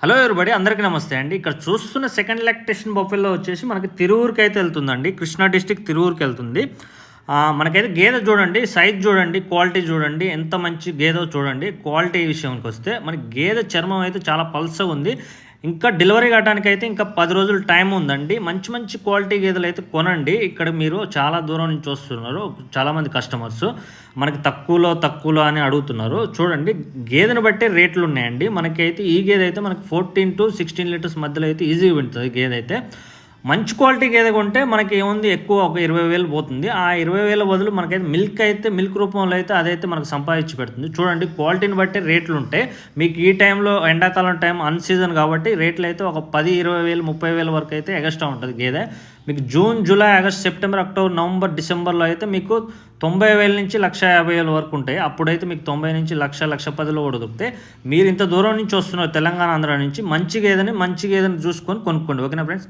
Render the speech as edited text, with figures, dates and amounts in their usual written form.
Hello everybody అందరికీ నమస్తే అండి. ఇక్కడ చూస్తున్న సెకండ్ లాక్టేషన్ బఫెల్లో వచ్చేసి మనకి తిరువూరుకి అయితే వెళ్తుందండి. కృష్ణా డిస్ట్రిక్ట్ తిరువూరుకి వెళ్తుంది. మనకైతే గేదె చూడండి, సైజ్ చూడండి, క్వాలిటీ చూడండి, ఎంత మంచి గేదె చూడండి. క్వాలిటీ విషయానికి వస్తే మనకి గేదె చర్మం అయితే చాలా పల్సగా ఉంది. ఇంకా డెలివరీ కావడానికి అయితే ఇంకా 10 రోజులు టైం ఉందండి. మంచి మంచి క్వాలిటీ గేదెలు అయితే కొనండి. ఇక్కడ మీరు చాలా దూరం నుంచి వస్తున్నారు, చాలామంది కస్టమర్స్ మనకి తక్కువలో అని అడుగుతున్నారు. చూడండి, గేదెను బట్టి రేట్లు ఉన్నాయండి. మనకైతే ఈ గేదె అయితే మనకి 14 to 16 లీటర్స్ మధ్యలో అయితే ఈజీగా ఉంటుంది. గేదె అయితే మంచి క్వాలిటీ గేదె కొంటే మనకి ఏముంది, ఎక్కువ ఒక 20,000 పోతుంది. ఆ 20,000 బదులు మనకైతే మిల్క్ రూపంలో అయితే అదైతే మనకు సంపాదించి పెడుతుంది. చూడండి, క్వాలిటీని బట్టి రేట్లు ఉంటాయి. మీకు ఈ టైంలో ఎండాకాలం టైం అన్ సీజన్ కాబట్టి రేట్లు అయితే ఒక 10,000, 20,000, 30,000 వరకు అయితే ఎక్స్ట్రా ఉంటుంది గేదె. మీకు June, July, August, September, October, November, డిసెంబర్లో అయితే మీకు 90,000 నుంచి 1,50,000 వరకు ఉంటాయి. అప్పుడైతే మీకు 90 నుంచి 1,10,000 కూడా దొరుకుతాయి. మీరు ఇంత దూరం నుంచి వస్తున్నారు, తెలంగాణ, ఆంధ్ర నుంచి. మంచి గేదెని చూసుకొని కొనుక్కోండి. ఓకేనా ఫ్రెండ్స్?